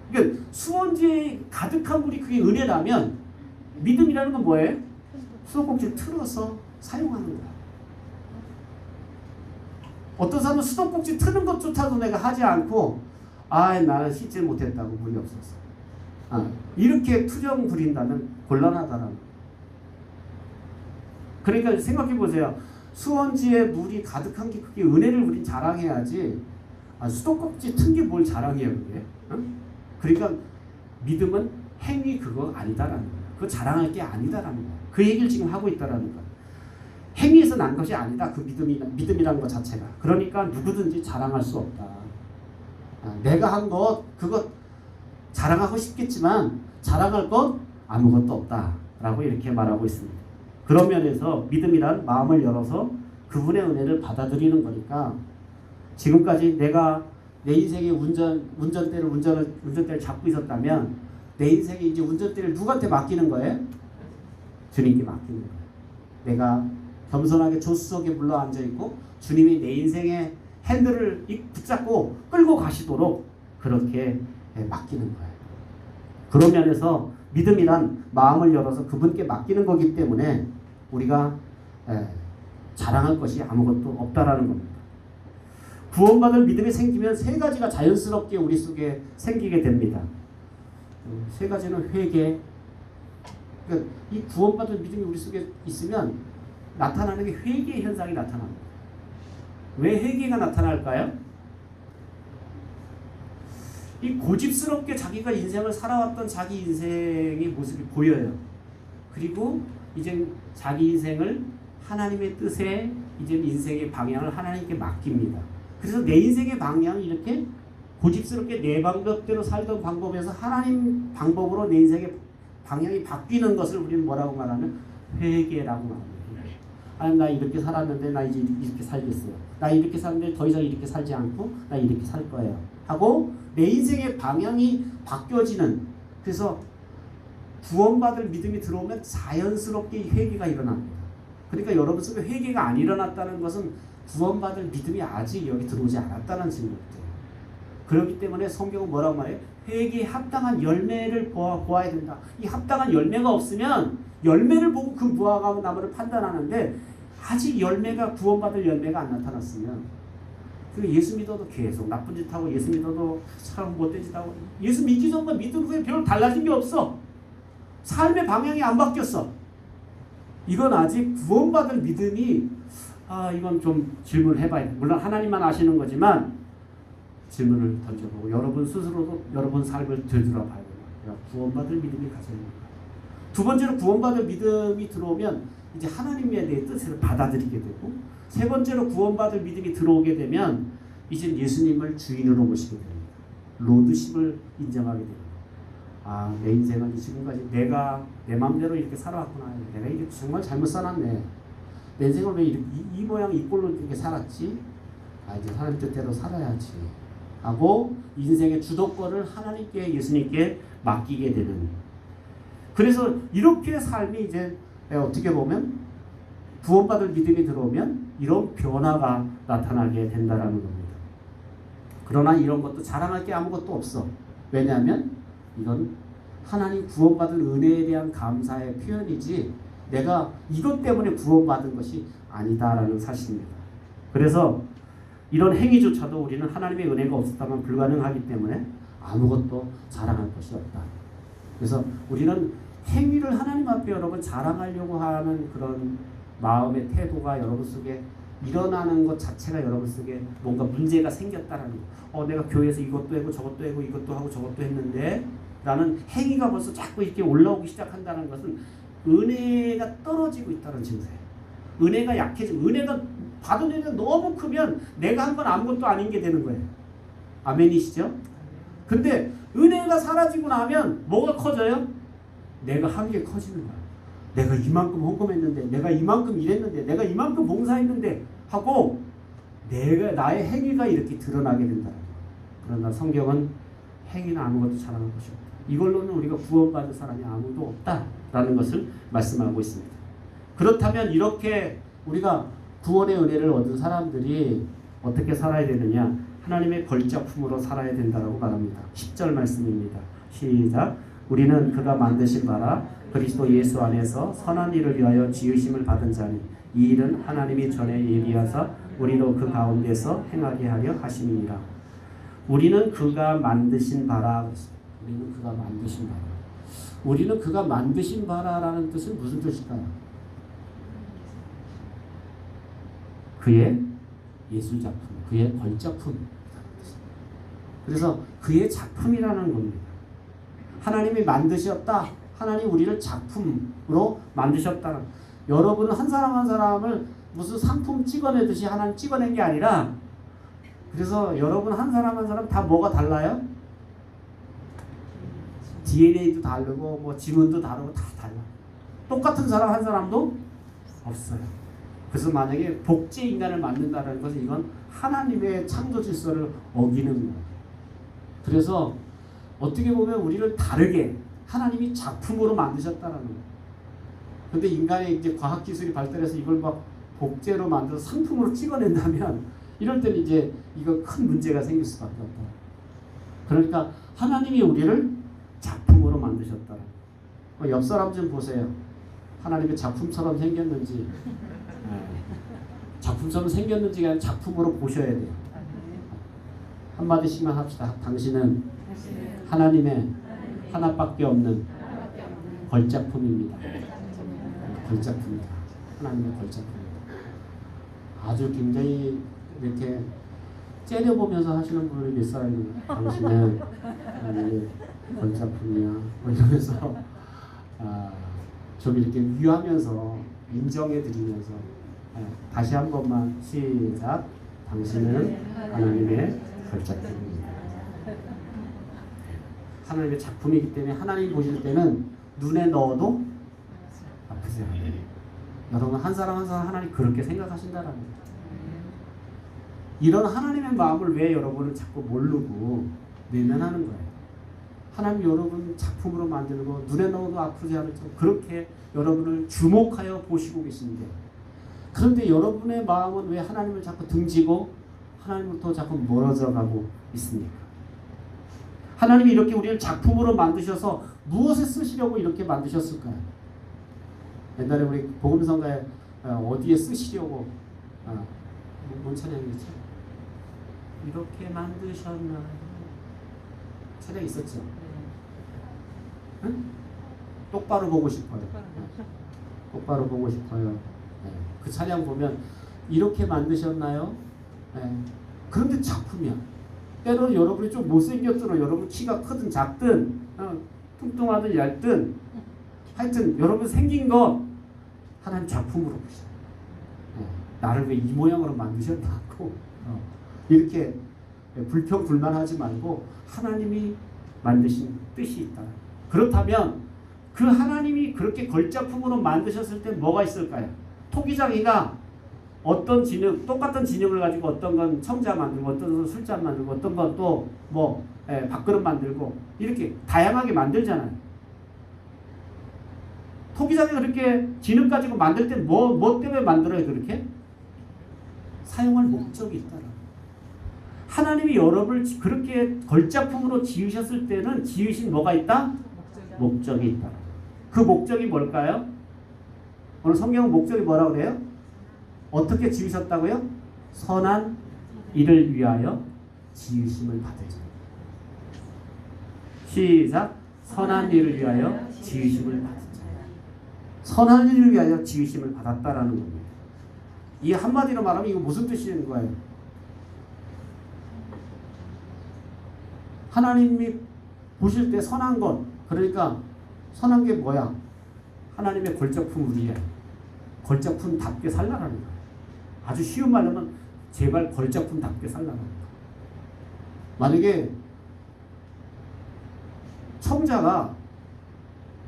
그러니까 수원지에 가득한 물이 그게 은혜라면 믿음이라는 건 뭐예요? 수도꼭지를 틀어서 사용하는 거야. 어떤 사람은 수도꼭지 트는 것조차도 내가 하지 않고 나는 씻지 못했다고 물이 없었어. 이렇게 투정 부린다면 곤란하다라는 거예요. 그러니까 생각해 보세요. 수원지에 물이 가득한 게 그게 은혜를 우린 자랑해야지. 수도꼭지 튼 게 뭘 자랑해요 그게? 응? 그러니까 믿음은 행위 그거 아니다라는 거예요. 그거 자랑할 게 아니다라는 거예요. 그 얘기를 지금 하고 있다라는 거예요. 행위에서 난 것이 아니다. 그 믿음이라는 것 자체가. 그러니까 누구든지 자랑할 수 없다. 내가 한 것 그것 자랑하고 싶겠지만 자랑할 것 아무것도 없다라고 이렇게 말하고 있습니다. 그런 면에서 믿음이란 마음을 열어서 그분의 은혜를 받아들이는 거니까, 지금까지 내가 내 인생의 운전대를 잡고 있었다면 내 인생의 이제 운전대를 누구한테 맡기는 거예요? 주님께 맡기는 거예요. 내가 겸손하게 조수석에 물러 앉아 있고 주님이 내 인생의 핸들을 붙잡고 끌고 가시도록 그렇게 맡기는 거예요. 그런 면에서 믿음이란 마음을 열어서 그분께 맡기는 거기 때문에 우리가 자랑할 것이 아무것도 없다라는 겁니다. 구원받을 믿음이 생기면 세 가지가 자연스럽게 우리 속에 생기게 됩니다. 세 가지는 회개. 그러니까 이 구원받을 믿음이 우리 속에 있으면 나타나는 게 회개의 현상이 나타납니다. 왜 회개가 나타날까요? 이 고집스럽게 자기가 인생을 살아왔던 자기 인생의 모습이 보여요. 그리고 이제 자기 인생을 하나님의 뜻에 이제 인생의 방향을 하나님께 맡깁니다. 그래서 내 인생의 방향을 이렇게 고집스럽게 내 방법대로 살던 방법에서 하나님 방법으로 내 인생의 방향이 바뀌는 것을 우리는 뭐라고 말하면 회개라고 말합니다. 나 이렇게 살았는데 나 이제 이렇게 살겠어요. 나 이렇게 살았는데 더 이상 이렇게 살지 않고 나 이렇게 살 거예요. 하고 내 인생의 방향이 바뀌어지는, 그래서 구원받을 믿음이 들어오면 자연스럽게 회개가 일어납니다. 그러니까 여러분 속에 회개가 안 일어났다는 것은 구원받을 믿음이 아직 여기 들어오지 않았다는 증거예요. 그렇기 때문에 성경은 뭐라고 말해요? 회개에 합당한 열매를 보아야 된다. 이 합당한 열매가 없으면 열매를 보고 그 무화과 나무를 판단하는데 아직 열매가 구원받을 열매가 안 나타났으면 그 예수 믿어도 계속 나쁜 짓 하고 예수 믿어도 참 못된 짓 하고 예수 믿기 전과 믿은 후에 별로 달라진 게 없어. 삶의 방향이 안 바뀌었어. 이건 아직 구원받을 믿음이 이건 좀 질문을 해봐야 돼. 물론 하나님만 아시는 거지만 질문을 던져보고 여러분 스스로도 여러분 삶을 되돌아봐야 돼요. 구원받을 믿음이 가져야 됩니다. 두 번째로 구원받을 믿음이 들어오면 이제 하나님에 대해 뜻을 받아들이게 되고 세 번째로 구원받을 믿음이 들어오게 되면 이제 예수님을 주인으로 모시게 됩니다. 로드십을 인정하게 됩니다. 내 인생은 지금까지 내가 내 마음대로 이렇게 살아왔구나. 내가 이게 정말 잘못 살았네. 내 인생을 왜 이 모양 이 꼴로 이렇게 살았지? 이제 하나님 뜻대로 살아야지 하고 인생의 주도권을 하나님께 예수님께 맡기게 되는. 그래서 이렇게 삶이 이제 어떻게 보면 구원받을 믿음이 들어오면 이런 변화가 나타나게 된다라는 겁니다. 그러나 이런 것도 자랑할 게 아무것도 없어. 왜냐하면 이건 하나님 구원받은 은혜에 대한 감사의 표현이지 내가 이것 때문에 구원받은 것이 아니다라는 사실입니다. 그래서 이런 행위조차도 우리는 하나님의 은혜가 없었다면 불가능하기 때문에 아무것도 자랑할 것이 없다. 그래서 우리는 행위를 하나님 앞에 여러분 자랑하려고 하는 그런 마음의 태도가 여러분 속에 일어나는 것 자체가 여러분 속에 뭔가 문제가 생겼다라는 거. 내가 교회에서 이것도 하고 저것도 하고 이것도 하고 저것도 했는데 라는 행위가 벌써 자꾸 이렇게 올라오기 시작한다는 것은 은혜가 떨어지고 있다는 증세예요. 은혜가 약해지고 은혜가 받은 은혜가 너무 크면 내가 한 건 아무것도 아닌 게 되는 거예요. 아멘이시죠? 근데 은혜가 사라지고 나면 뭐가 커져요? 내가 한 게 커지는 거야. 내가 이만큼 헌금했는데 내가 이만큼 일했는데 내가 이만큼 봉사했는데 하고 내가 나의 행위가 이렇게 드러나게 된다. 그러나 성경은 행위는 아무것도 자랑할 것이 없다. 이걸로는 우리가 구원받을 사람이 아무도 없다라는 것을 말씀하고 있습니다. 그렇다면 이렇게 우리가 구원의 은혜를 얻은 사람들이 어떻게 살아야 되느냐? 하나님의 걸작품으로 살아야 된다고 말합니다. 10절 말씀입니다. 시작. 우리는 그가 만드신 바라 그리스도 예수 안에서 선한 일을 위하여 지으심을 받은 자니 이 일은 하나님이 전에 예비하사 우리로 그 가운데서 행하게 하려 하심이니라. 우리는 그가 만드신 바라. 우리는 그가 만드신 바라. 우리는 그가 만드신 바라라는 뜻은 무슨 뜻일까요? 그의 예술작품, 그의 걸작품. 그래서 그의 작품이라는 겁니다. 하나님이 만드셨다. 하나님 우리를 작품으로 만드셨다. 여러분은 한 사람 한 사람을 무슨 상품 찍어내듯이 하나님 찍어낸 게 아니라 그래서 여러분 한 사람 한 사람 다 뭐가 달라요? DNA도 다르고 뭐 지문도 다르고 다 달라. 똑같은 사람 한 사람도 없어요. 그래서 만약에 복제 인간을 만든다는 것은 이건 하나님의 창조 질서를 어기는 거예요. 그래서 어떻게 보면 우리를 다르게 하나님이 작품으로 만드셨다는 거예요. 근데 인간의 이제 과학 기술이 발달해서 이걸 막 복제로 만들어서 상품으로 찍어낸다면 이럴 때는 이제 이거 큰 문제가 생길 수밖에 없다. 그러니까 하나님이 우리를 작품으로 만드셨다. 옆 사람 좀 보세요. 하나님의 작품처럼 생겼는지 작품처럼 생겼는지가 아니라 작품으로 보셔야 돼요. 한마디씩만 합시다. 당신은 하나님의 하나밖에 없는 걸작품입니다. 걸작품입니다. 하나님의 걸작품입니다. 아주 굉장히 이렇게 째려보면서 하시는 분들이 몇 사람이 당신은 하나님의 걸작품이야 뭐 이러면서 좀 이렇게 위하면서 인정해드리면서 다시 한 번만 시작. 당신은 하나님의 걸작품입니다. 하나님의 작품이기 때문에 하나님 보실 때는 눈에 넣어도 아프지 않아요. 여러분 한 사람 한 사람 하나님 그렇게 생각하신다라는 거예요. 이런 하나님의 마음을 왜 여러분은 자꾸 모르고 외면하는 거예요. 하나님 여러분 작품으로 만들고 눈에 넣어도 아프지 않을 정도 그렇게 여러분을 주목하여 보시고 계신데 그런데 여러분의 마음은 왜 하나님을 자꾸 등지고 하나님부터 자꾸 멀어져 가고 있습니까? 하나님이 이렇게 우리를 작품으로 만드셔서 무엇에 쓰시려고 이렇게 만드셨을까요? 옛날에 우리 복음성가에 어디에 쓰시려고 뭔 찬양이었죠? 이렇게 만드셨나요? 찬양 있었죠? 응? 똑바로 보고 싶어요. 똑바로 보고 싶어요. 네. 그 찬양 보면 이렇게 만드셨나요? 네. 그런데 작품이야. 때로는 여러분이 좀 못생겼든 여러분 키가 크든 작든 뚱뚱하든 얇든 하여튼 여러분 생긴 거 하나님 작품으로 보셔. 네. 나를 왜 이 모양으로 만드셨다고 이렇게 불평불만하지 말고 하나님이 만드신 뜻이 있다. 그렇다면 그 하나님이 그렇게 걸작품으로 만드셨을 때 뭐가 있을까요? 토기장이가 어떤 진흙, 똑같은 진흙을 가지고 어떤 건 청자 만들고 어떤 건 술잔 만들고 어떤 건 또 뭐 밥그릇 만들고 이렇게 다양하게 만들잖아요. 토기장이 그렇게 진흙 가지고 만들 때 뭐 때문에 만들어요? 그렇게? 사용할 목적이 있더라. 하나님이 여러분을 그렇게 걸작품으로 지으셨을 때는 지으신 뭐가 있다? 목적이 있다. 그 목적이 뭘까요? 오늘 성경은 목적이 뭐라고 그래요? 어떻게 지으셨다고요? 선한 일을 위하여 지으심을 받을 자. 시작. 선한 일을 위하여 지으심을 받을 자. 선한 일을 위하여 지으심을 받았다라는 겁니다. 이 한마디로 말하면 이거 무슨 뜻인 거예요? 하나님이 보실 때 선한 것, 그러니까 선한 게 뭐야? 하나님의 걸작품 위에 걸작품답게 살라라는 거예요. 아주 쉬운 말로 하면 제발 걸작품답게 살라라는 거예요. 만약에 청자가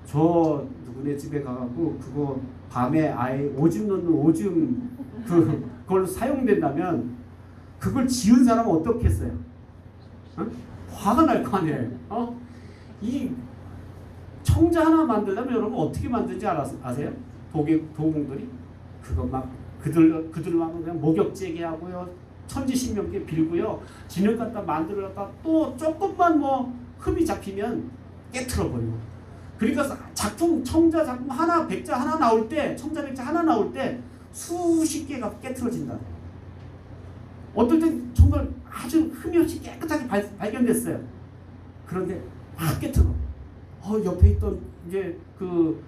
저 누구네 집에 가갖고 그거 밤에 아예 오줌 넣는 오줌 그걸로 사용된다면 그걸 지은 사람은 어떻게 했어요? 어? 화가 날 거 아니에요. 이 청자 하나 만들려면 여러분 어떻게 만드는지 아세요? 도공들이 그거 막 그들만 그냥 목욕제게 하고요, 천지신명께 빌고요, 진을 갖다 만들었다 또 조금만 뭐 흠이 잡히면 깨트려 버리고. 그러니까 청자 작품 하나, 백자 하나 나올 때, 청자 백자 하나 나올 때 수십 개가 깨트려진다. 어떨 땐 정말 아주 흠이 없이 깨끗하게 발견됐어요. 그런데 막 깨트려. 옆에 있던 이제 그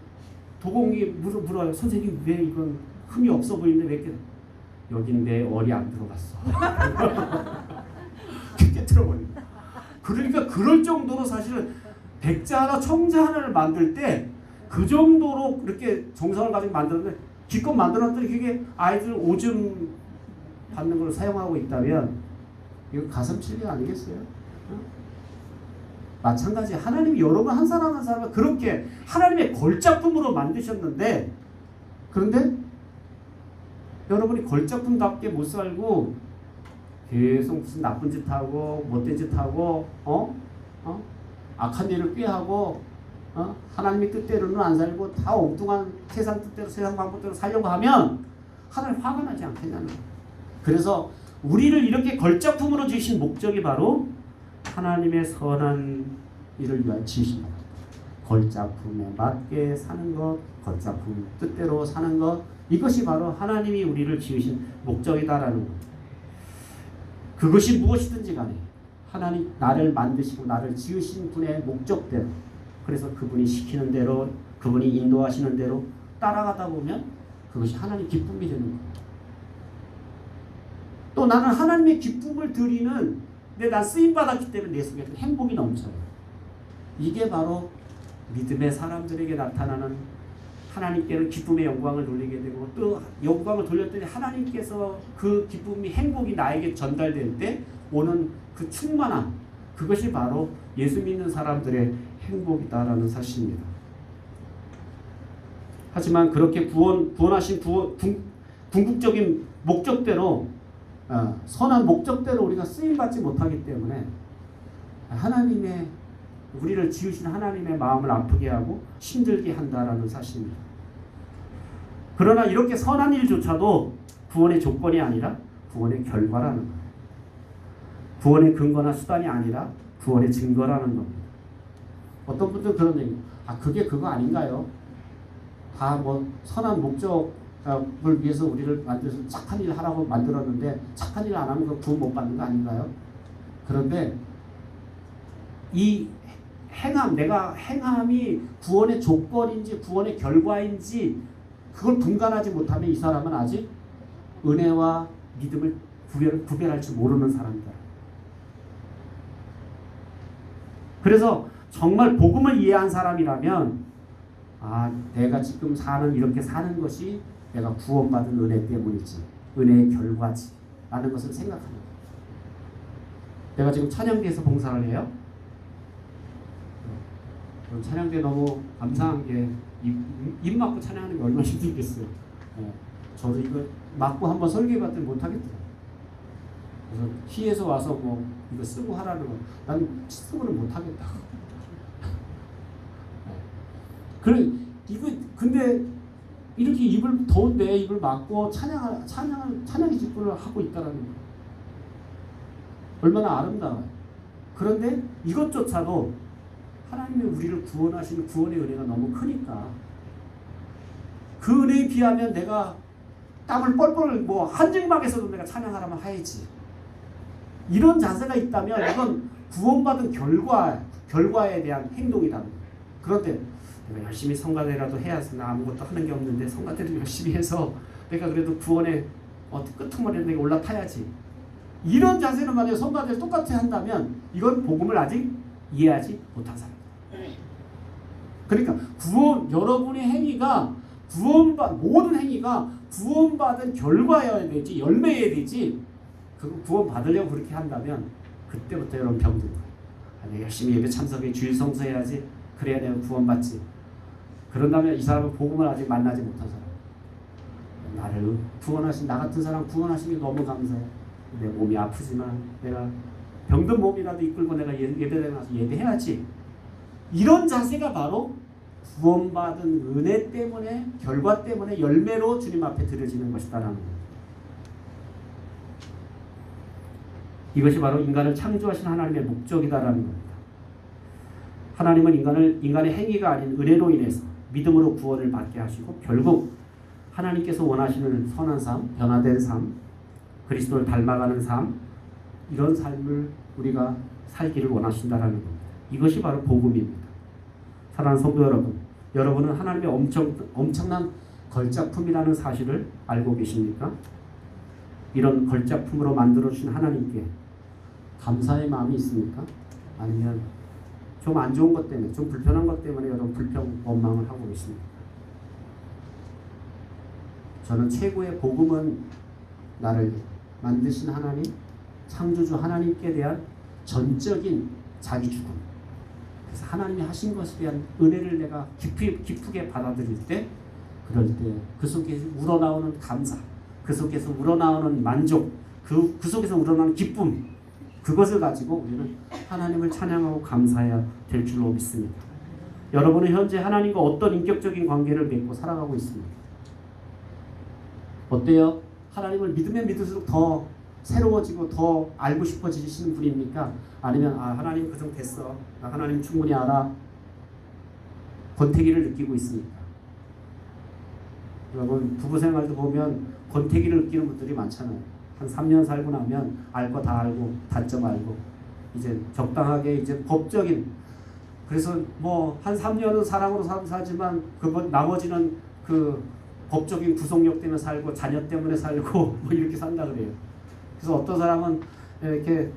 도공이 물어요. 선생님 왜 이건 흠이 없어 보이는데 왜 깨트려? 여긴 내 얼이 안 들어갔어. 깨트려버린다. 그러니까 그럴 정도로 사실은 백자 하나, 청자 하나를 만들 때 그 정도로 그렇게 정성을 가지고 만들었는데 기껏 만들었더니 그게 아이들 오줌 받는 걸 사용하고 있다면 이거 가슴찔리 아니겠어요? 마찬가지 하나님이 여러분 한 사람 한 사람을 그렇게 하나님의 걸작품으로 만드셨는데 그런데 여러분이 걸작품답게 못 살고 계속 무슨 나쁜 짓 하고 못된 짓 하고 악한 일을 꾀하고 하나님의 뜻대로는 안 살고 다 엉뚱한 세상 뜻대로 세상 방법대로 살려고 하면 하나님 화가 나지 않겠냐는 거예요. 그래서 우리를 이렇게 걸작품으로 지으신 목적이 바로 하나님의 선한 일을 위하여 지으신 것. 걸작품에 맞게 사는 것, 걸작품 뜻대로 사는 것, 이것이 바로 하나님이 우리를 지으신 목적이다라는 것. 그것이 무엇이든지 간에 하나님 나를 만드시고 나를 지으신 분의 목적대로, 그래서 그분이 시키는 대로, 그분이 인도하시는 대로 따라가다 보면 그것이 하나님 기쁨이 되는 거예요. 또 나는 하나님의 기쁨을 드리는, 난 쓰임받았기 때문에 내 속에 행복이 넘쳐요. 이게 바로 믿음의 사람들에게 나타나는, 하나님께는 기쁨의 영광을 돌리게 되고 또 영광을 돌렸더니 하나님께서 그 기쁨이, 행복이 나에게 전달될 때 오는 그 충만함, 그것이 바로 예수 믿는 사람들의 행복이다라는 사실입니다. 하지만 그렇게 구원하신 궁극적인 목적대로, 선한 목적대로 우리가 쓰임받지 못하기 때문에 하나님의, 우리를 지으신 하나님의 마음을 아프게 하고 힘들게 한다라는 사실입니다. 그러나 이렇게 선한 일조차도 구원의 조건이 아니라 구원의 결과라는 거예요. 구원의 근거나 수단이 아니라 구원의 증거라는 겁니다. 어떤 분들은 그런 얘기, 그게 그거 아닌가요? 다 뭐 선한 목적, 위해서 우리를 만들어서 착한 일 하라고 만들었는데 착한 일 안 하면 그 구원 못 받는 거 아닌가요? 그런데 이 내가 행함이 구원의 조건인지 구원의 결과인지 그걸 분간하지 못하면 이 사람은 아직 은혜와 믿음을 구별할 줄 모르는 사람이다. 그래서 정말 복음을 이해한 사람이라면 내가 지금 이렇게 사는 것이 내가 구원받은 은혜 때문이지, 은혜의 결과지 라는 것을 생각합니다. 내가 지금 찬양대에서 봉사를 해요. 찬양대 너무 감사한 게 입 막고 찬양하는 게 얼마나 힘들겠어요. 저도 이거 막고 한번 설교해봤더니 못하겠더라고요. 그래서 시에서 와서 뭐 이거 쓰고 하라는 거, 난 쓰고는 못하겠다고. 근데 이렇게 더운데 입을 막고 찬양의 직분을 하고 있다라는 거, 얼마나 아름다워요. 그런데 이것조차도 하나님이 우리를 구원하신 구원의 은혜가 너무 크니까 그 은혜에 비하면 내가 땀을 뻘뻘 한 증막에서도 내가 찬양하라면 하야지. 이런 자세가 있다면 이건 구원받은 결과에 대한 행동이다. 그런데 내가 열심히 성가대라도 해야지. 나 아무것도 하는 게 없는데 성가대를 열심히 해서 내가 그래도 구원의 끄트머리에 내가 올라타야지. 이런 자세는 만약에 성가대를 똑같이 한다면 이건 복음을 아직 이해하지 못한 사람. 그러니까 여러분의 행위가 모든 행위가 구원받은 결과여야 되지, 열매여야 되지. 그 구원 받으려고 그렇게 한다면 그때부터 여러분 병든 거예요. 내가 열심히 예배 참석해 주일 성수해야지. 그래야 내가 구원받지. 그런다면 이 사람은 복음을 아직 만나지 못한 사람. 나를 구원하신 나 같은 사람 구원하신 게 너무 감사해. 내 몸이 아프지만 내가 병든 몸이라도 이끌고 내가 예배에 나서 예배해야지. 이런 자세가 바로 구원받은 은혜 때문에, 결과 때문에 열매로 주님 앞에 드려지는 것이다라는 겁니다. 이것이 바로 인간을 창조하신 하나님의 목적이다라는 겁니다. 하나님은 인간의 행위가 아닌 은혜로 인해서 믿음으로 구원을 받게 하시고 결국 하나님께서 원하시는 선한 삶, 변화된 삶, 그리스도를 닮아가는 삶, 이런 삶을 우리가 살기를 원하신다라는 겁니다. 이것이 바로 복음입니다. 사랑하는 성도 여러분, 여러분은 하나님의 엄청난 걸작품이라는 사실을 알고 계십니까? 이런 걸작품으로 만들어주신 하나님께 감사의 마음이 있습니까? 아니면 좀 안 좋은 것 때문에, 좀 불편한 것 때문에 여러분 원망을 하고 계십니까? 저는 최고의 복음은 나를 만드신 하나님, 창조주 하나님께 대한 전적인 자기 죽음. 그래서 하나님이 하신 것에 대한 은혜를 내가 기쁘게 받아들일 때, 그럴 때 그 속에서 우러나오는 감사, 그 속에서 우러나오는 만족, 그 속에서 우러나오는 기쁨, 그것을 가지고 우리는 하나님을 찬양하고 감사해야 될 줄로 믿습니다. 여러분은 현재 하나님과 어떤 인격적인 관계를 맺고 살아가고 있습니다. 어때요? 하나님을 믿으면 믿을수록 더 새로워지고 더 알고 싶어지시는 분입니까? 아니면 하나님 그 정도 됐어, 나 하나님 충분히 알아, 권태기를 느끼고 있습니까? 여러분 부부 생활도 보면 권태기를 느끼는 분들이 많잖아요. 한 3년 살고 나면 알 거 다 알고 단점 알고 이제 적당하게 이제 법적인, 그래서 한 3년은 사랑으로 살지만 나머지는 그 법적인 구속력 때문에 살고 자녀 때문에 살고 이렇게 산다 그래요. 그래서 어떤 사람은 이렇게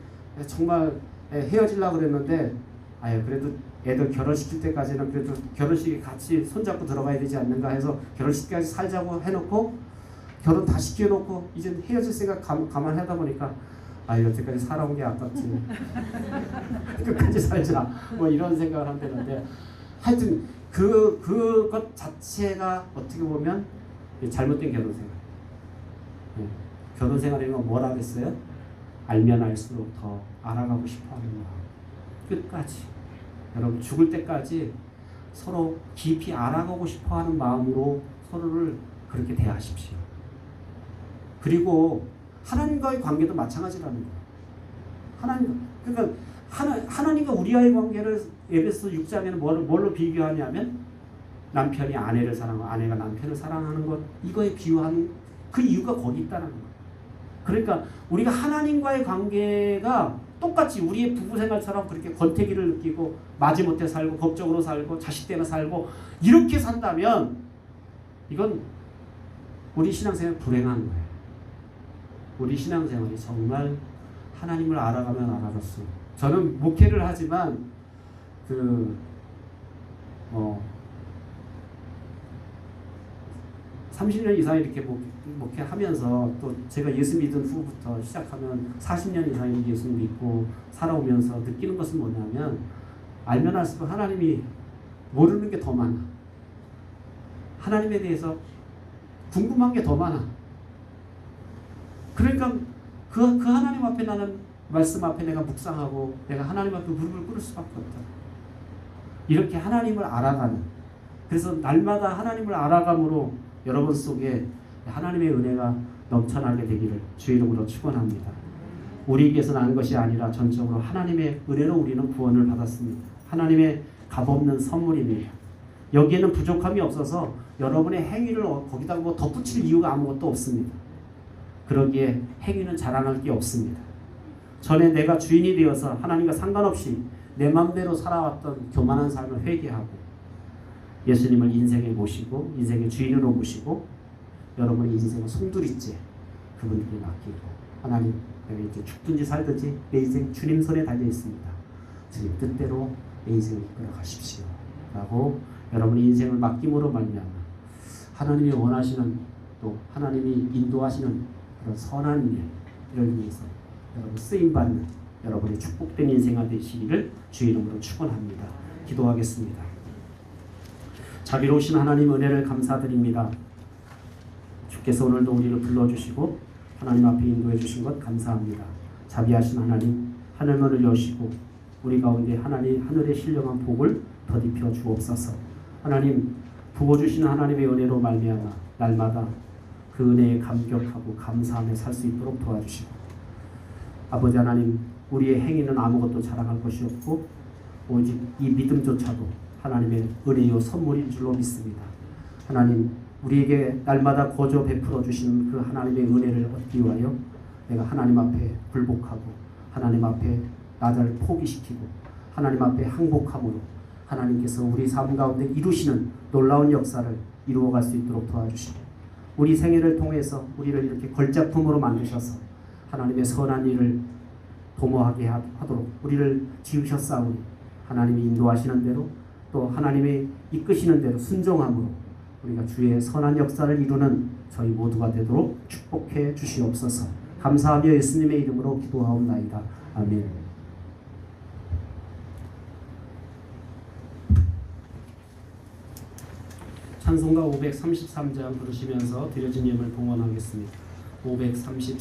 정말 헤어지려고 그랬는데 그래도 애들 결혼시킬 때까지는 그래도 결혼식에 같이 손잡고 들어가야 되지 않는가 해서 결혼식까지 살자고 해놓고 결혼 다 시켜놓고 이제 헤어질 생각 감안하다 보니까 여태까지 살아온 게 아깝지. 끝까지 살자. 이런 생각을 한다는데 하여튼 그것 자체가 어떻게 보면 잘못된 결혼생활. 결혼생활이면 뭐라 그랬어요? 알면 알수록 더 알아가고 싶어하는 마음. 끝까지. 여러분 죽을 때까지 서로 깊이 알아가고 싶어하는 마음으로 서로를 그렇게 대하십시오. 그리고 하나님과의 관계도 마찬가지라는 거예요. 하나님과 우리와의 관계를 에베소 6장에는 뭘로 비교하냐면 남편이 아내를 사랑하고 아내가 남편을 사랑하는 것, 이거에 비유한 그 이유가 거기 있다는 거예요. 그러니까 우리가 하나님과의 관계가 똑같이 우리의 부부 생활처럼 그렇게 권태기를 느끼고 마지못해 살고 법적으로 살고 자식 때문에 살고 이렇게 산다면 이건 우리 신앙생활 불행한 거예요. 우리 신앙생활이 정말 하나님을 알아가면 알아갈수록, 저는 목회를 하지만 30년 이상 이렇게 목회하면서 또 제가 예수 믿은 후부터 시작하면 40년 이상 예수 믿고 살아오면서 느끼는 것은 뭐냐면, 알면 알수록 하나님이 모르는 게 더 많아. 하나님에 대해서 궁금한 게 더 많아. 그러니까 그 하나님 앞에, 나는 말씀 앞에 내가 묵상하고 내가 하나님 앞에 무릎을 꿇을 수밖에 없다. 이렇게 하나님을 알아가는, 그래서 날마다 하나님을 알아감으로 여러분 속에 하나님의 은혜가 넘쳐나게 되기를 주의 이름으로 축원합니다. 우리에게서 난 것이 아니라 전적으로 하나님의 은혜로 우리는 구원을 받았습니다. 하나님의 값없는 선물입니다. 여기에는 부족함이 없어서 여러분의 행위를 거기다 뭐 덧붙일 이유가 아무것도 없습니다. 그러기에 행위는 자랑할 게 없습니다. 전에 내가 주인이 되어서 하나님과 상관없이 내 맘대로 살아왔던 교만한 삶을 회개하고 예수님을 인생에 모시고 인생의 주인으로 모시고 여러분의 인생을 송두리째 그분에게 맡기고, 하나님, 내가 이제 죽든지 살든지 내 인생 주님 손에 달려 있습니다. 주님 뜻대로 내 인생을 이끌어 가십시오 라고 여러분의 인생을 맡김으로 말미암아 하나님이 원하시는, 또 하나님이 인도하시는 그런 선한 일을 위해서 여러분 쓰임받는 여러분의 축복된 인생이 되시기를 주의 이름으로 축원합니다. 기도하겠습니다. 자비로우신 하나님, 은혜를 감사드립니다. 주께서 오늘도 우리를 불러주시고 하나님 앞에 인도해 주신 것 감사합니다. 자비하신 하나님, 하늘문을 여시고 우리 가운데 하나님 하늘의 신령한 복을 더입혀 주옵소서. 하나님, 부어주시는 하나님의 은혜로 말미암아 날마다 그 은혜에 감격하고 감사하며 살 수 있도록 도와주시고, 아버지 하나님, 우리의 행위는 아무것도 자랑할 것이 없고 오직 이 믿음조차도 하나님의 은혜요 선물인 줄로 믿습니다. 하나님, 우리에게 날마다 거저 베풀어 주시는 그 하나님의 은혜를 얻기 위하여 내가 하나님 앞에 굴복하고 하나님 앞에 나를 포기시키고 하나님 앞에 항복함으로 하나님께서 우리 삶 가운데 이루시는 놀라운 역사를 이루어갈 수 있도록 도와주시고, 우리 생애를 통해서 우리를 이렇게 걸작품으로 만드셔서 하나님의 선한 일을 도모하게 하도록 우리를 지으셨사오니 하나님이 인도하시는 대로 또 하나님이 이끄시는 대로 순종함으로 우리가 주의 선한 역사를 이루는 저희 모두가 되도록 축복해 주시옵소서. 감사하며 예수님의 이름으로 기도하옵나이다. 아멘. 찬송가 533장 부르시면서 드려진 예물 봉헌하겠습니다. 533